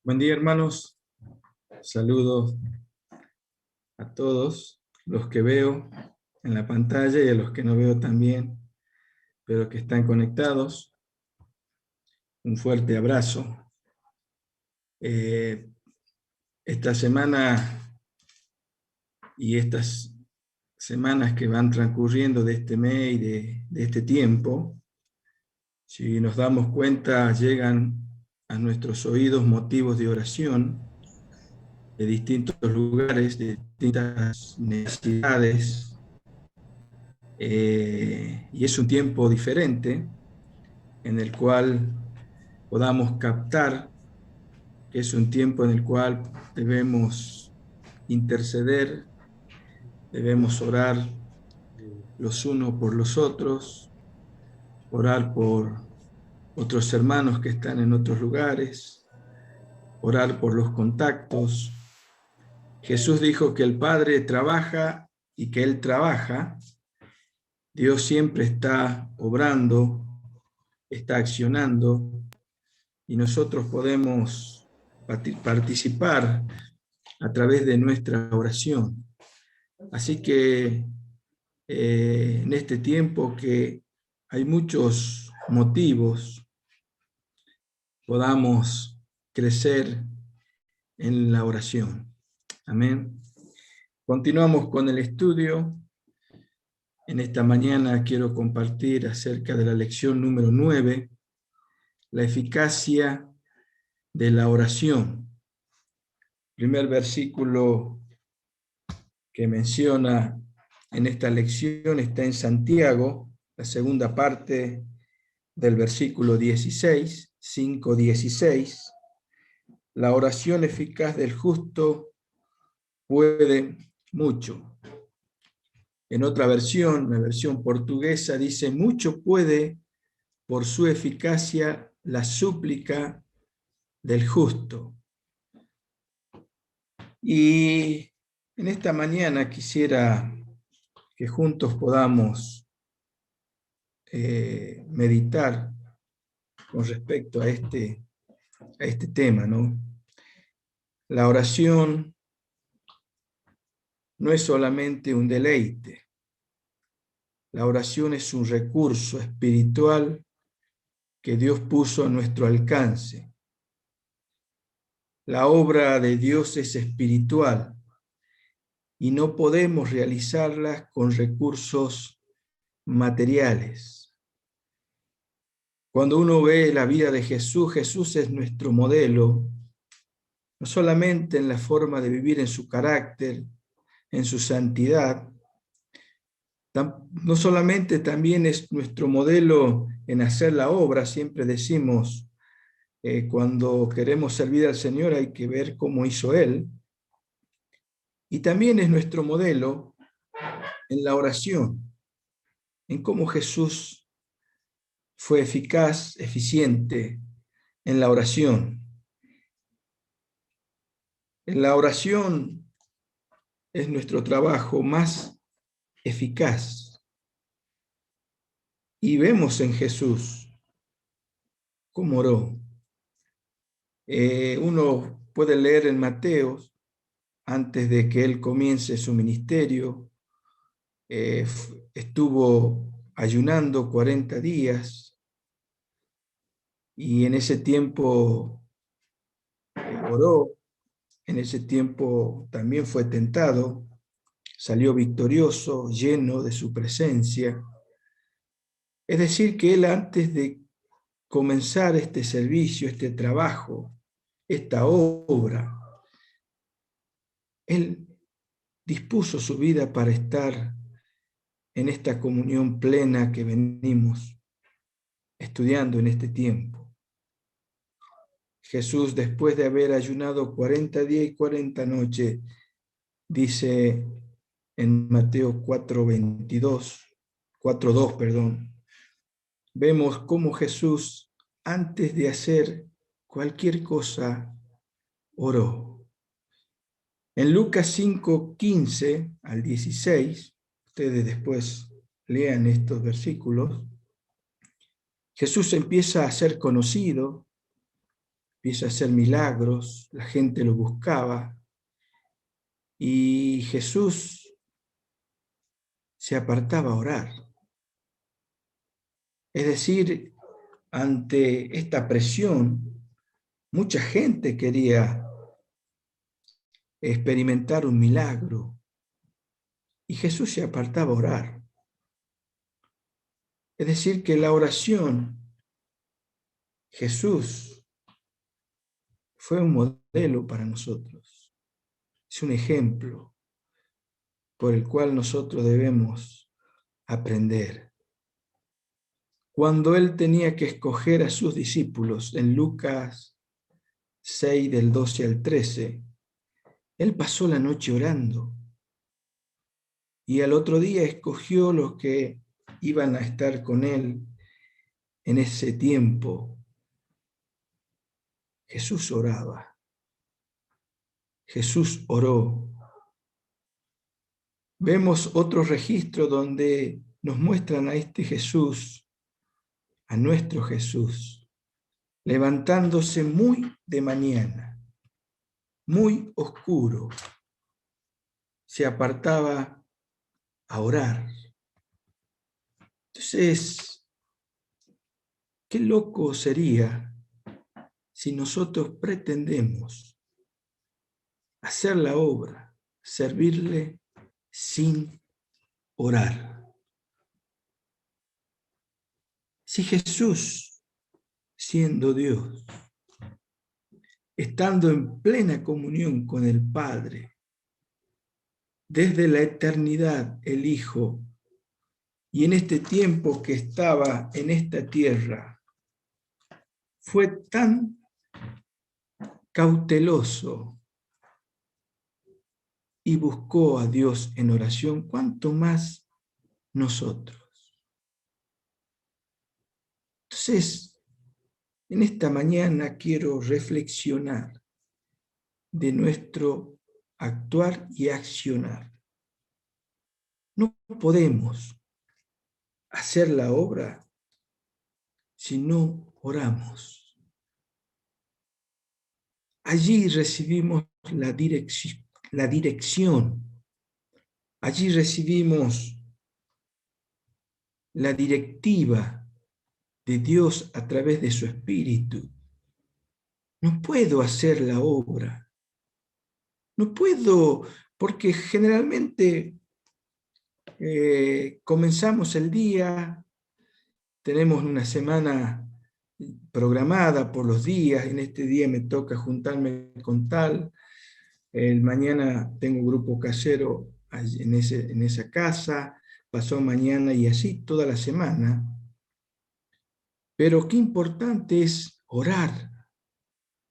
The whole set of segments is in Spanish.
Buen día, hermanos. Saludos a todos los que veo en la pantalla y a los que no veo también, pero que están conectados. Un fuerte abrazo. Esta semana y estas semanas que van transcurriendo de este mes y de este tiempo, si nos damos cuenta, llegan a nuestros oídos motivos de oración de distintos lugares, de distintas necesidades, y es un tiempo diferente en el cual podamos captar que es un tiempo en el cual debemos interceder, debemos orar los unos por los otros, orar por otros hermanos que están en otros lugares, orar por los contactos. Jesús dijo que el Padre trabaja y que Él trabaja. Dios siempre está obrando, está accionando, y nosotros podemos participar a través de nuestra oración. Así que en este tiempo que hay muchos motivos, podamos crecer en la oración. Amén. Continuamos con el estudio. En esta mañana quiero compartir acerca de la lección número 9, la eficacia de la oración. El primer versículo que menciona en esta lección está en Santiago, la segunda parte del versículo 16, 5:16. La oración eficaz del justo puede mucho. En otra versión, la versión portuguesa, dice: mucho puede por su eficacia la súplica del justo. Y en esta mañana quisiera que juntos podamos meditar con respecto a este tema, ¿no? La oración no es solamente un deleite. La oración es un recurso espiritual que Dios puso a nuestro alcance. La obra de Dios es espiritual y no podemos realizarla con recursos materiales. Cuando uno ve la vida de Jesús, Jesús es nuestro modelo, no solamente en la forma de vivir en su carácter, en su santidad, no solamente también es nuestro modelo en hacer la obra. Siempre decimos, cuando queremos servir al Señor hay que ver cómo hizo Él, y también es nuestro modelo en la oración, en cómo Jesús fue eficaz, eficiente en la oración. En la oración es nuestro trabajo más eficaz. Y vemos en Jesús cómo oró. Uno puede leer en Mateo, antes de que él comience su ministerio, estuvo ayunando 40 días, y en ese tiempo oró, en ese tiempo también fue tentado, salió victorioso, lleno de su presencia. Es decir, que él, antes de comenzar este servicio, este trabajo, esta obra, él dispuso su vida para estar en esta comunión plena que venimos estudiando en este tiempo. Jesús, después de haber ayunado 40 días y 40 noches, dice en Mateo 4:2, vemos cómo Jesús, antes de hacer cualquier cosa, oró. En Lucas 5:15 al 16, ustedes después lean estos versículos, Jesús empieza a ser conocido, empieza a hacer milagros, la gente lo buscaba, y Jesús se apartaba a orar. Es decir, ante esta presión, mucha gente quería experimentar un milagro, y Jesús se apartaba a orar. Es decir, que la oración, Jesús fue un modelo para nosotros. Es un ejemplo por el cual nosotros debemos aprender. Cuando él tenía que escoger a sus discípulos, en Lucas 6, del 12 al 13, él pasó la noche orando, y al otro día escogió los que iban a estar con él en ese tiempo. Jesús oraba. Jesús oró. Vemos otro registro donde nos muestran a este Jesús, a nuestro Jesús, levantándose muy de mañana, muy oscuro, se apartaba a orar. Entonces, qué loco sería si nosotros pretendemos hacer la obra, servirle sin orar. Si Jesús, siendo Dios, estando en plena comunión con el Padre, desde la eternidad el Hijo, y en este tiempo que estaba en esta tierra, fue tan cauteloso y buscó a Dios en oración, ¿cuánto más nosotros? Entonces, en esta mañana quiero reflexionar de nuestro actuar y accionar. No podemos hacer la obra si no oramos. Allí recibimos la dirección. Allí recibimos la directiva de Dios a través de su Espíritu. No puedo hacer la obra. No puedo, porque generalmente comenzamos el día, tenemos una semana programada por los días, en este día me toca juntarme con tal, el mañana tengo grupo casero en esa casa, pasó mañana y así toda la semana. Pero qué importante es orar,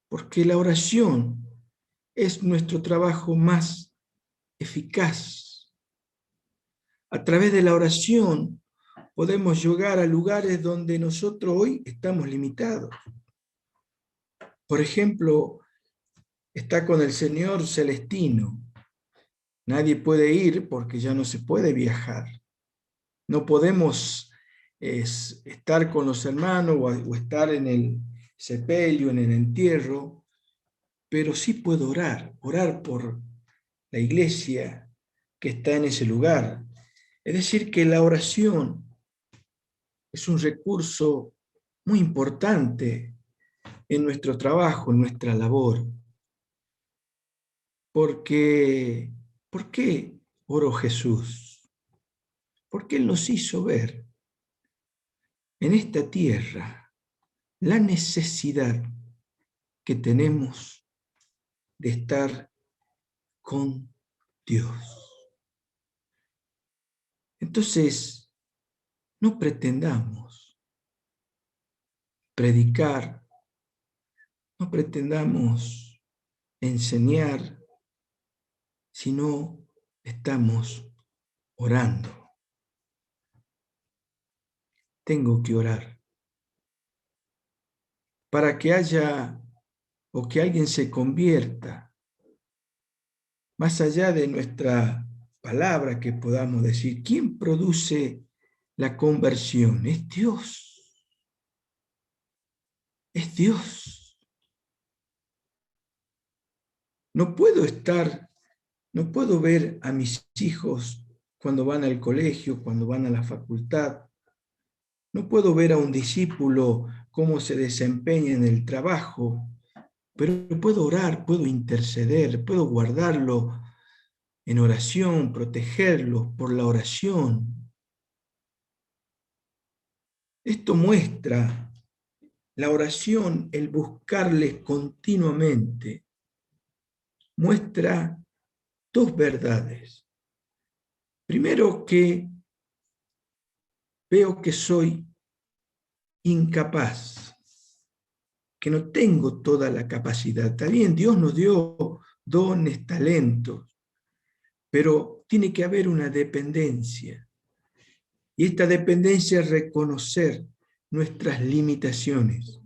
porque la oración es nuestro trabajo más eficaz. A través de la oración podemos llegar a lugares donde nosotros hoy estamos limitados. Por ejemplo, está con el Señor Celestino. Nadie puede ir porque ya no se puede viajar. No podemos estar con los hermanos o estar en el sepelio, en el entierro, pero sí puedo orar por la iglesia que está en ese lugar. Es decir, que la oración es un recurso muy importante en nuestro trabajo, en nuestra labor. Porque, ¿por qué oró Jesús? Porque Él nos hizo ver en esta tierra la necesidad que tenemos de estar con Dios. Entonces, no pretendamos predicar, no pretendamos enseñar, si no estamos orando. Tengo que orar para que haya o que alguien se convierta, más allá de nuestra palabra que podamos decir. ¿Quién produce la conversión? Es Dios. Es Dios. No puedo no puedo ver a mis hijos cuando van al colegio, cuando van a la facultad. No puedo ver a un discípulo cómo se desempeña en el trabajo, pero puedo orar, puedo interceder, puedo guardarlo en oración, protegerlos por la oración. Esto muestra la oración, el buscarles continuamente, muestra dos verdades. Primero, que veo que soy incapaz, que no tengo toda la capacidad. Está bien, Dios nos dio dones, talentos, pero tiene que haber una dependencia. Y esta dependencia es reconocer nuestras limitaciones.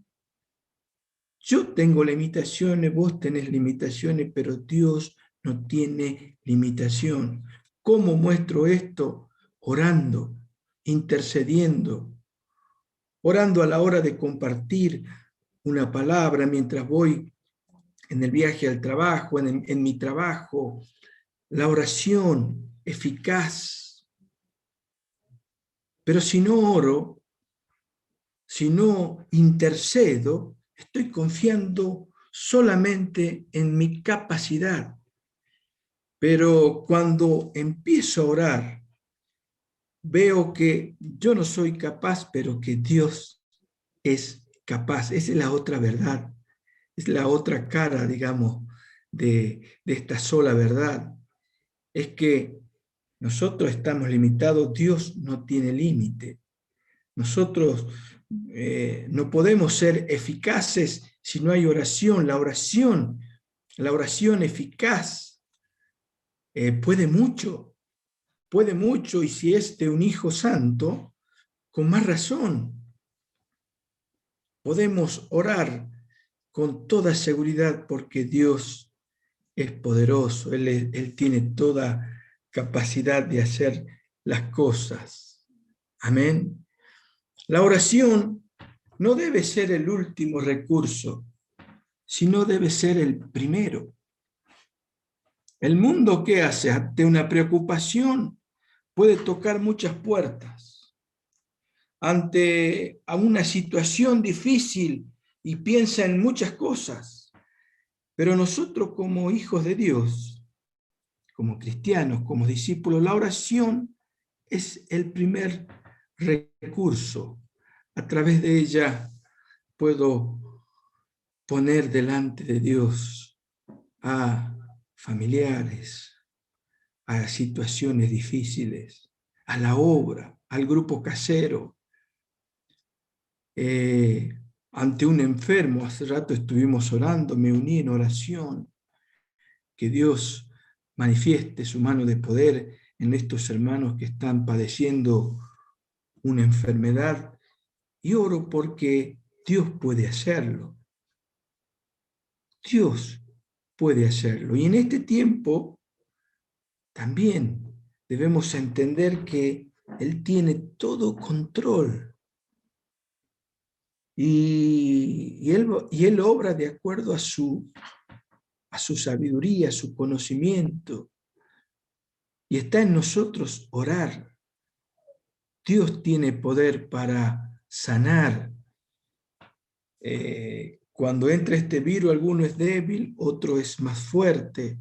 Yo tengo limitaciones, vos tenés limitaciones, pero Dios no tiene limitación. ¿Cómo muestro esto? Orando, intercediendo, orando a la hora de compartir una palabra mientras voy en el viaje al trabajo, en mi trabajo. La oración eficaz. Pero si no oro, si no intercedo, estoy confiando solamente en mi capacidad. Pero cuando empiezo a orar, veo que yo no soy capaz, pero que Dios es capaz. Esa es la otra verdad, es la otra cara, digamos, de esta sola verdad. Es que nosotros estamos limitados, Dios no tiene límite. Nosotros no podemos ser eficaces si no hay oración. La oración eficaz puede mucho, y si es de un Hijo Santo, con más razón. Podemos orar con toda seguridad porque Dios es poderoso, Él tiene toda capacidad de hacer las cosas. Amén. La oración no debe ser el último recurso, sino debe ser el primero. El mundo, ¿qué hace? Ante una preocupación puede tocar muchas puertas. Ante una situación difícil y piensa en muchas cosas. Pero nosotros como hijos de Dios, como cristianos, como discípulos, la oración es el primer recurso. A través de ella puedo poner delante de Dios a familiares, a situaciones difíciles, a la obra, al grupo casero, ante un enfermo. Hace rato estuvimos orando, me uní en oración, que Dios manifieste su mano de poder en estos hermanos que están padeciendo una enfermedad, y oro porque Dios puede hacerlo. Dios puede hacerlo. Y en este tiempo también debemos entender que Él tiene todo control. Y él obra de acuerdo a su sabiduría, a su conocimiento. Y está en nosotros orar. Dios tiene poder para sanar. Cuando entra este virus, alguno es débil, otro es más fuerte.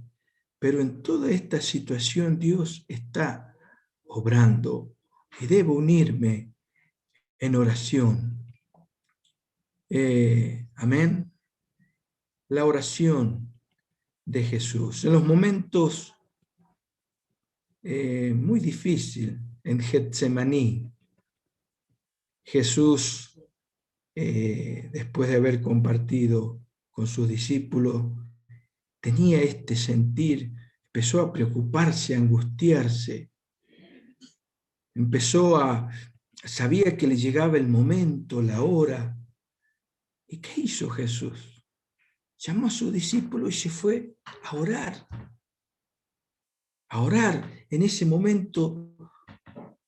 Pero en toda esta situación Dios está obrando. Y debo unirme en oración. Amén. La oración de Jesús. En los momentos muy difíciles, en Getsemaní, Jesús, después de haber compartido con sus discípulos, tenía este sentir, empezó a preocuparse, a angustiarse, sabía que le llegaba el momento, la hora. ¿Y qué hizo Jesús? Llamó a sus discípulos y se fue a orar en ese momento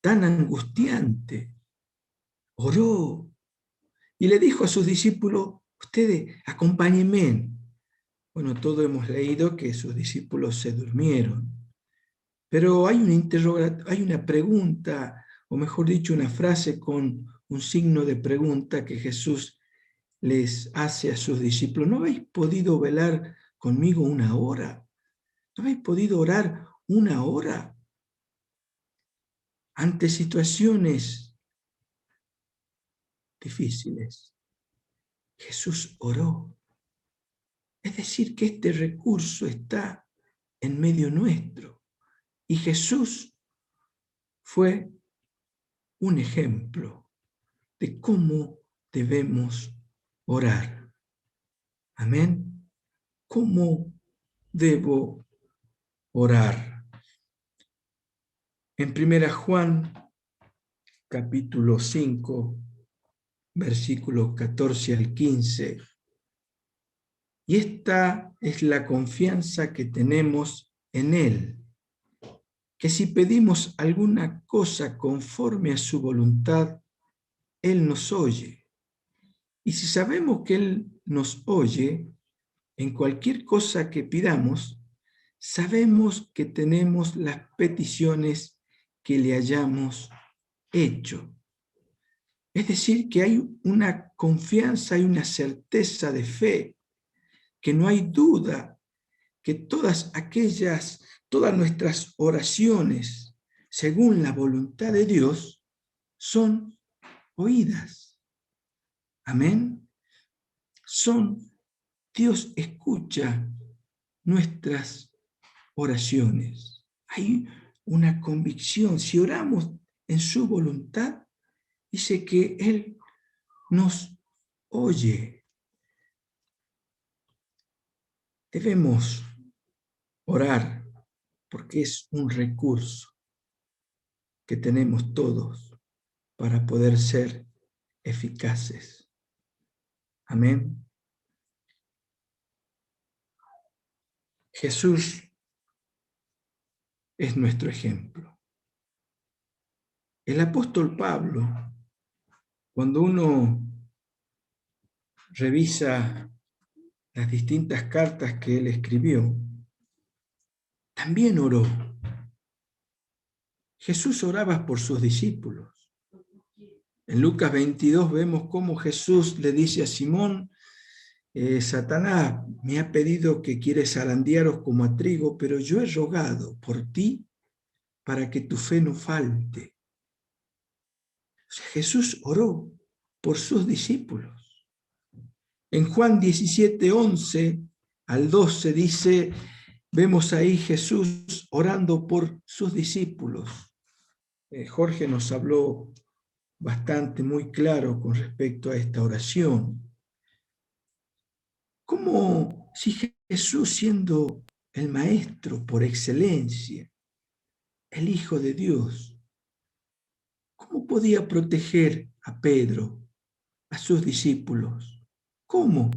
tan angustiante. Oró y le dijo a sus discípulos: ustedes acompáñenme. Bueno, todos hemos leído que sus discípulos se durmieron, pero hay una pregunta, o mejor dicho, una frase con un signo de pregunta que Jesús les hace a sus discípulos. ¿No habéis podido velar conmigo una hora? ¿No habéis podido orar una hora? Ante situaciones difíciles, Jesús oró. Es decir, que este recurso está en medio nuestro. Y Jesús fue un ejemplo de cómo debemos orar. Amén. ¿Cómo debo orar? En 1 Juan, capítulo 5, versículos 14 al 15. Y esta es la confianza que tenemos en Él, que si pedimos alguna cosa conforme a su voluntad, Él nos oye. Y si sabemos que Él nos oye, en cualquier cosa que pidamos, sabemos que tenemos las peticiones que le hayamos hecho. Es decir, que hay una confianza y una certeza de fe, que no hay duda que todas nuestras oraciones, según la voluntad de Dios, son oídas. Amén. Dios escucha nuestras oraciones. Hay una convicción. Si oramos en su voluntad, dice que Él nos oye. Debemos orar porque es un recurso que tenemos todos para poder ser eficaces. Amén. Jesús es nuestro ejemplo. El apóstol Pablo, cuando uno revisa las distintas cartas que él escribió, también oró. Jesús oraba por sus discípulos. En Lucas 22 vemos cómo Jesús le dice a Simón: Satanás me ha pedido que quiere zarandearos como a trigo, pero yo he rogado por ti para que tu fe no falte. O sea, Jesús oró por sus discípulos. En Juan 17, 11 al 12 dice, vemos ahí Jesús orando por sus discípulos. Jorge nos habló bastante, muy claro con respecto a esta oración. ¿Cómo si Jesús, siendo el Maestro por excelencia, el Hijo de Dios, cómo podía proteger a Pedro, a sus discípulos? ¿Cómo?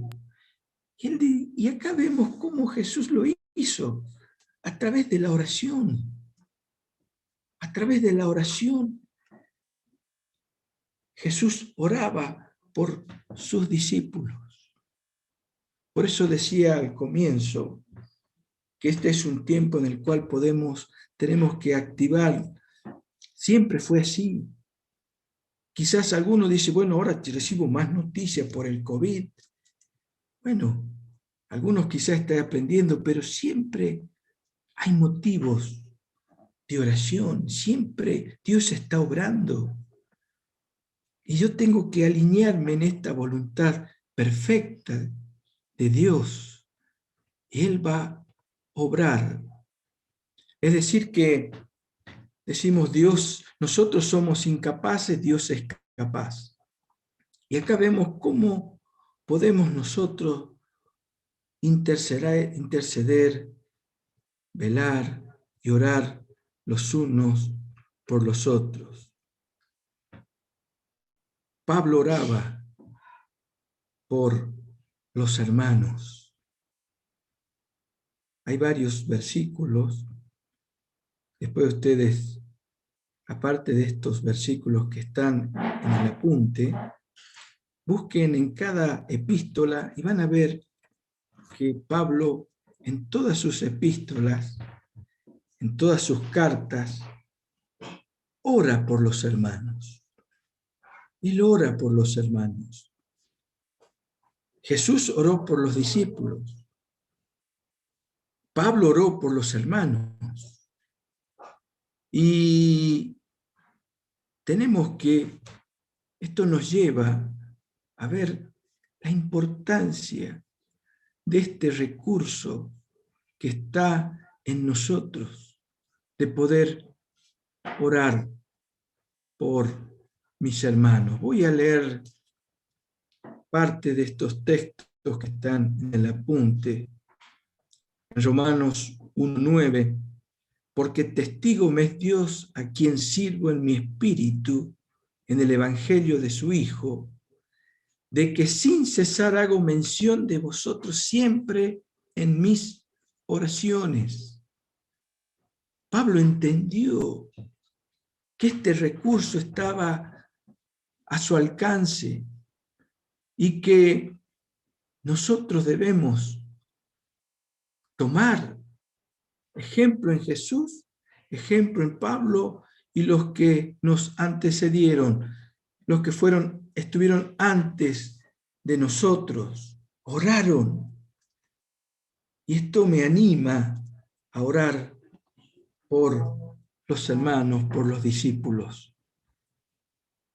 Y acá vemos cómo Jesús lo hizo, a través de la oración. A través de la oración, Jesús oraba por sus discípulos. Por eso decía al comienzo que este es un tiempo en el cual tenemos que activar. Siempre fue así. Quizás alguno dice, bueno, ahora recibo más noticias por el COVID. Bueno, algunos quizás estén aprendiendo, pero siempre hay motivos de oración. Siempre Dios está obrando. Y yo tengo que alinearme en esta voluntad perfecta de Dios. Él va a obrar. Es decir que decimos Dios, nosotros somos incapaces, Dios es capaz. Y acá vemos cómo podemos nosotros interceder, velar y orar los unos por los otros. Pablo oraba por los hermanos. Hay varios versículos. Después ustedes, aparte de estos versículos que están en el apunte, busquen en cada epístola y van a ver que Pablo en todas sus epístolas, en todas sus cartas, ora por los hermanos. Él ora por los hermanos. Jesús oró por los discípulos. Pablo oró por los hermanos. Y tenemos que, esto nos lleva a ver la importancia de este recurso que está en nosotros, de poder orar por mis hermanos. Voy a leer parte de estos textos que están en el apunte. En Romanos 1:9, porque testigo me es Dios a quien sirvo en mi espíritu, en el evangelio de su Hijo, de que sin cesar hago mención de vosotros siempre en mis oraciones. Pablo entendió que este recurso estaba a su alcance y que nosotros debemos tomar ejemplo en Jesús, ejemplo en Pablo y los que nos antecedieron, los que estuvieron antes de nosotros, oraron. Y esto me anima a orar por los hermanos, por los discípulos.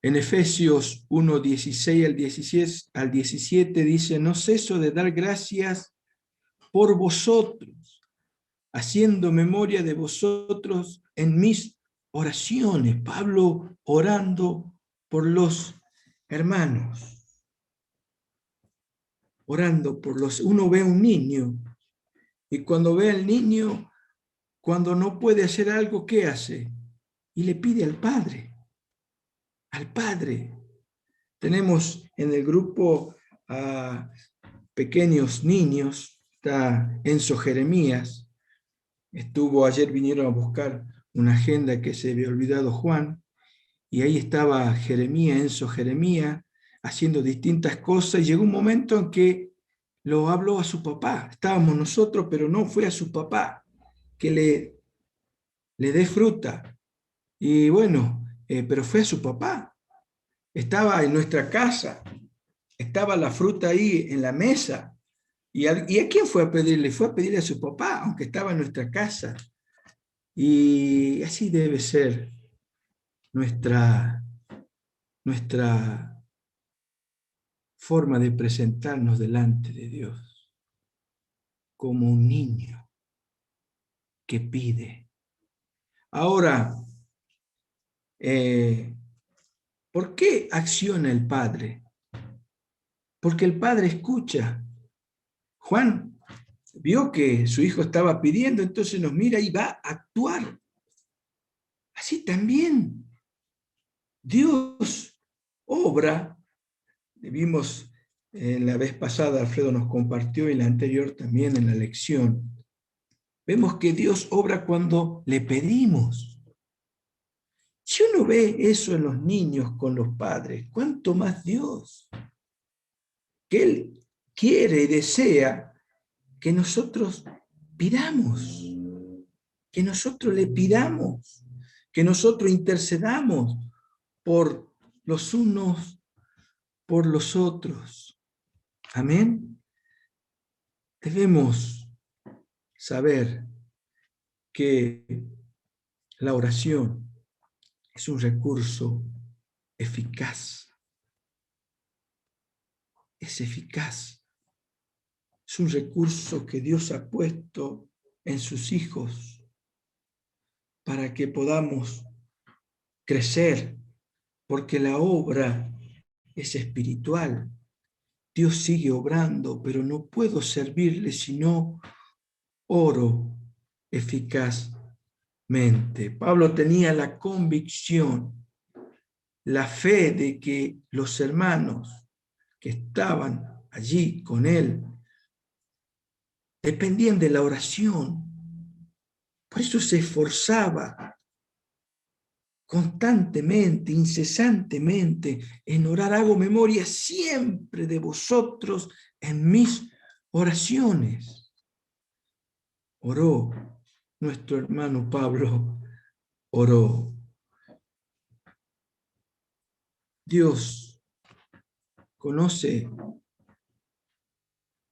En Efesios 1:16 al 17 dice, no ceso de dar gracias por vosotros, haciendo memoria de vosotros en mis oraciones. Pablo orando por los hermanos. Orando por los... Uno ve a un niño, y cuando ve al niño, cuando no puede hacer algo, ¿qué hace? Y le pide al Padre. Al Padre. Tenemos en el grupo a pequeños niños, está Enzo Jeremías, ayer vinieron a buscar una agenda que se había olvidado Juan, y ahí estaba Enzo Jeremías, haciendo distintas cosas, y llegó un momento en que lo habló a su papá. Estábamos nosotros, pero no fue a su papá, que le dé fruta. Y bueno, pero fue a su papá. Estaba en nuestra casa, estaba la fruta ahí en la mesa. ¿Y a quién fue a pedirle? Fue a pedirle a su papá, aunque estaba en nuestra casa. Y así debe ser nuestra forma de presentarnos delante de Dios, como un niño que pide. Ahora, ¿por qué acciona el Padre? Porque el Padre escucha. Juan vio que su hijo estaba pidiendo, entonces nos mira y va a actuar. Así también Dios obra. Vimos la vez pasada, Alfredo nos compartió, y la anterior también en la lección. Vemos que Dios obra cuando le pedimos. Si uno ve eso en los niños con los padres, ¿cuánto más Dios? Que Él quiere y desea que nosotros pidamos, que nosotros le pidamos, que nosotros intercedamos por los unos, por los otros. Amén. Debemos saber que la oración es un recurso eficaz. Es eficaz. Es un recurso que Dios ha puesto en sus hijos para que podamos crecer, porque la obra es espiritual. Dios sigue obrando, pero no puedo servirle si no oro eficazmente. Pablo tenía la convicción, la fe de que los hermanos que estaban allí con él dependían de la oración. Por eso se esforzaba constantemente, incesantemente en orar. Hago memoria siempre de vosotros en mis oraciones. Oró nuestro hermano Pablo, oró. Dios conoce,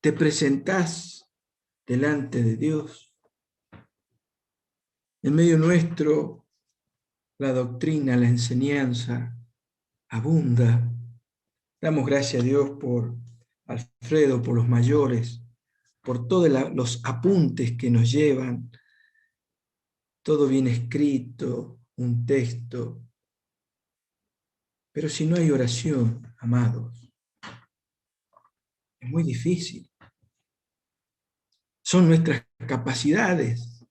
te presentás delante de Dios. En medio nuestro, la doctrina, la enseñanza abunda. Damos gracias a Dios por Alfredo, por los mayores, por todos los apuntes que nos llevan, todo bien escrito, un texto. Pero si no hay oración, amados, es muy difícil. Son nuestras capacidades,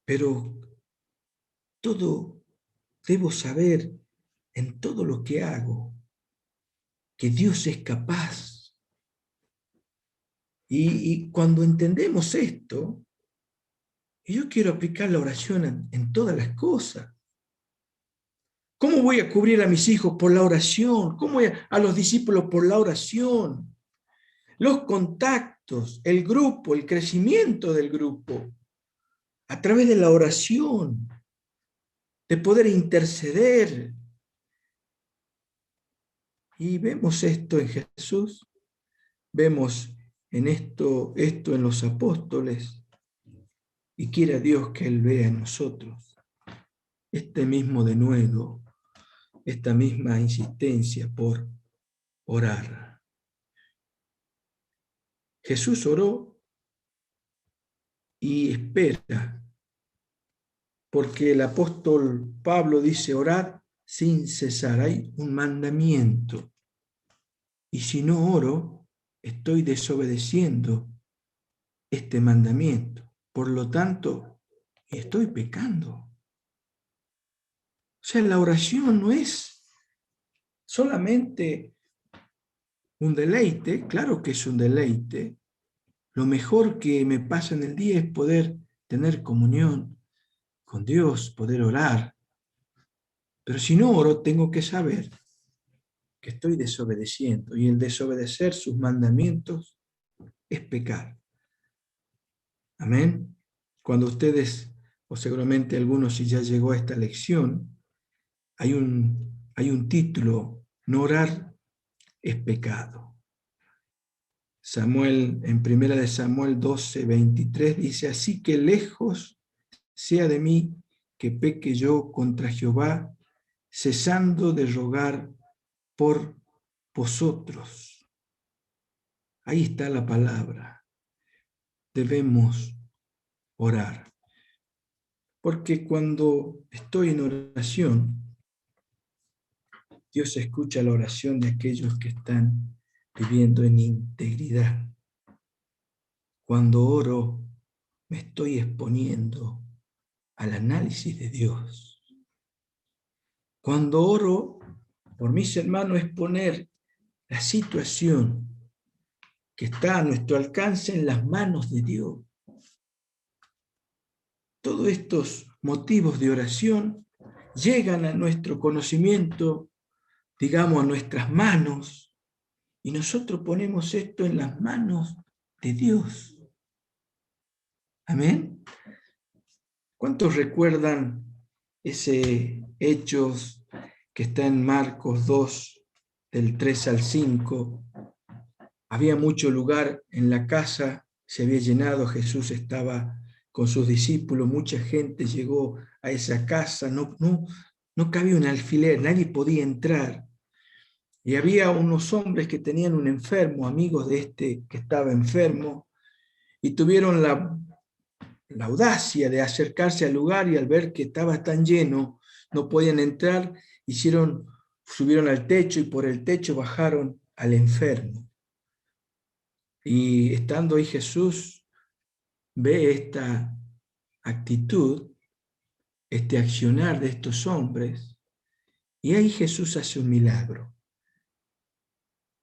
pero todo debo saber en todo lo que hago que Dios es capaz. Y cuando entendemos esto, yo quiero aplicar la oración en todas las cosas. ¿Cómo voy a cubrir a mis hijos por la oración? ¿Cómo voy a los discípulos por la oración? Los contactos, el grupo, el crecimiento del grupo, a través de la oración, de poder interceder. Y vemos esto en Jesús, vemos en esto en los apóstoles, y quiera Dios que Él vea en nosotros este mismo denuedo, esta misma insistencia por orar. Jesús oró y espera, porque el apóstol Pablo dice: orad sin cesar. Hay un mandamiento, y si no oro, estoy desobedeciendo este mandamiento. Por lo tanto, estoy pecando. O sea, la oración no es solamente un deleite, claro que es un deleite. Lo mejor que me pasa en el día es poder tener comunión con Dios, poder orar. Pero si no oro, tengo que saber que estoy desobedeciendo, y el desobedecer sus mandamientos es pecar. Amén. Cuando ustedes, o seguramente algunos, si ya llegó a esta lección, hay un título: no orar es pecado. Samuel, en 1 de Samuel 12:23 dice: así que lejos sea de mí que peque yo contra Jehová, cesando de rogar por vosotros. Ahí está la palabra. Debemos orar. Porque cuando estoy en oración, Dios escucha la oración de aquellos que están viviendo en integridad. Cuando oro, me estoy exponiendo al análisis de Dios. Cuando oro por mis hermanos, es poner la situación que está a nuestro alcance en las manos de Dios. Todos estos motivos de oración llegan a nuestro conocimiento, digamos, a nuestras manos, y nosotros ponemos esto en las manos de Dios. Amén. ¿Cuántos recuerdan ese Hechos que está en Marcos 2, del 3 al 5? Había mucho lugar en la casa, se había llenado, Jesús estaba con sus discípulos, mucha gente llegó a esa casa, no cabía un alfiler, nadie podía entrar. Y había unos hombres que tenían un enfermo, amigos de este que estaba enfermo, y tuvieron la audacia de acercarse al lugar, y al ver que estaba tan lleno, no podían entrar, subieron al techo y por el techo bajaron al enfermo. Y estando ahí Jesús, ve esta actitud, este accionar de estos hombres, y ahí Jesús hace un milagro.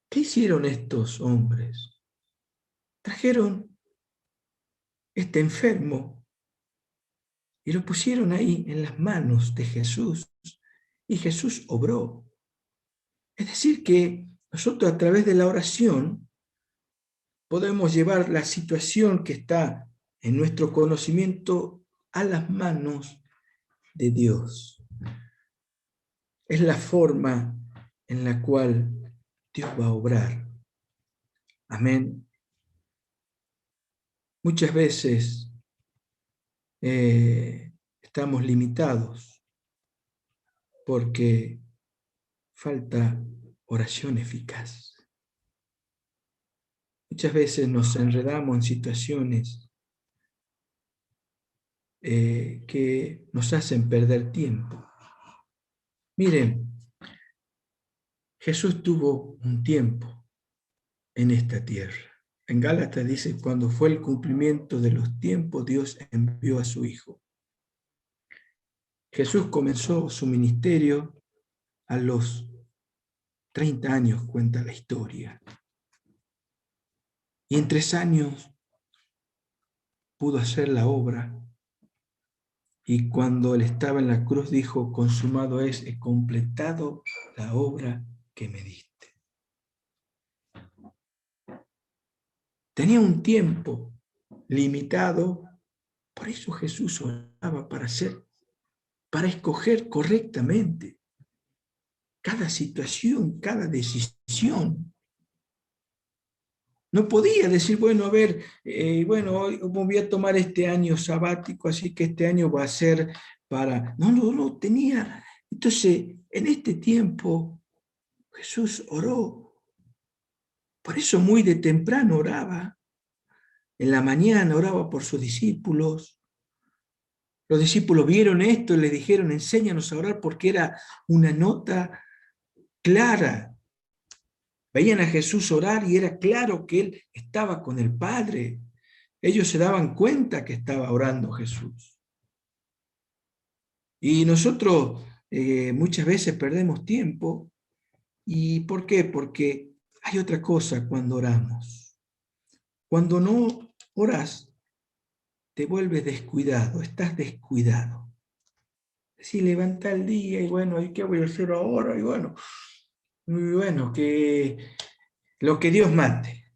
¿Qué hicieron estos hombres? Trajeron este enfermo y lo pusieron ahí en las manos de Jesús, y Jesús obró. Es decir, que nosotros, a través de la oración, podemos llevar la situación que está en nuestro conocimiento a las manos de Dios. Es la forma en la cual Dios va a obrar. Amén. Muchas veces estamos limitados porque falta oración eficaz. Muchas veces nos enredamos en situaciones que nos hacen perder tiempo. Miren, Jesús tuvo un tiempo en esta tierra. En Gálatas dice, cuando fue el cumplimiento de los tiempos, Dios envió a su Hijo. Jesús comenzó su ministerio a los 30 años, cuenta la historia. Y en 3 años pudo hacer la obra. Y cuando él estaba en la cruz dijo, consumado es, he completado la obra que me diste. Tenía un tiempo limitado, por eso Jesús oraba para escoger correctamente cada situación, cada decisión. No podía decir, bueno, a ver, hoy voy a tomar este año sabático, así que este año va a ser para... No, tenía... Entonces, en este tiempo, Jesús oró. Por eso muy de temprano oraba. En la mañana oraba por sus discípulos. Los discípulos vieron esto y le dijeron, enséñanos a orar, porque era una nota clara. Veían a Jesús orar y era claro que él estaba con el Padre. Ellos se daban cuenta que estaba orando Jesús. Y nosotros muchas veces perdemos tiempo. ¿Y por qué? Porque hay otra cosa cuando oramos. Cuando no oras, te vuelves descuidado, estás descuidado. Si levanta el día y bueno, ¿y qué voy a hacer ahora? Y bueno, que lo que Dios mande.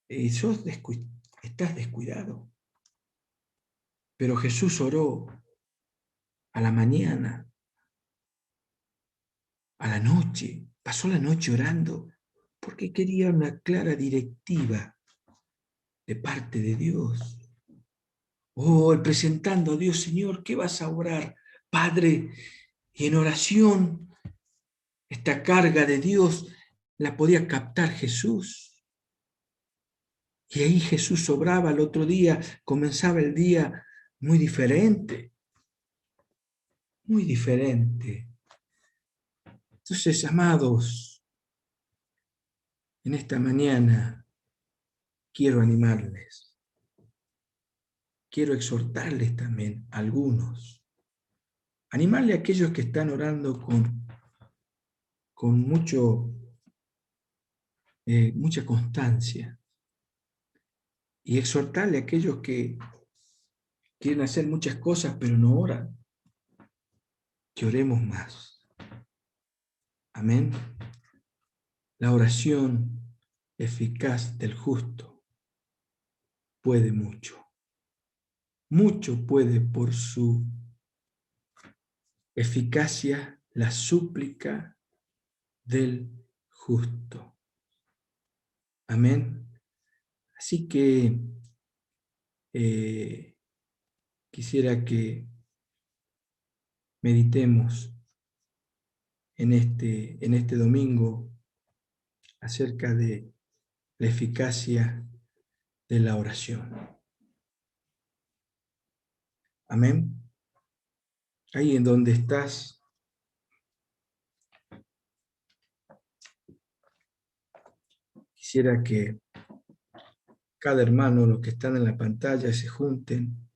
Estás descuidado. Pero Jesús oró a la mañana, a la noche, pasó la noche orando, porque quería una clara directiva de parte de Dios. Presentando a Dios, Señor, ¿qué vas a orar? Padre, y en oración, esta carga de Dios la podía captar Jesús. Y ahí Jesús obraba. El otro día, comenzaba el día muy diferente. Muy diferente. Entonces, amados, en esta mañana quiero animarles. Quiero exhortarles también a algunos. Animarle a aquellos que están orando con mucha constancia. Y exhortarle a aquellos que quieren hacer muchas cosas pero no oran. Que oremos más. Amén. La oración eficaz del justo puede mucho. Mucho puede por su eficacia la súplica del justo. Amén. Así que quisiera que meditemos en este domingo acerca de la eficacia de la oración. Amén. Ahí en donde estás, quisiera que cada hermano, los que están en la pantalla, se junten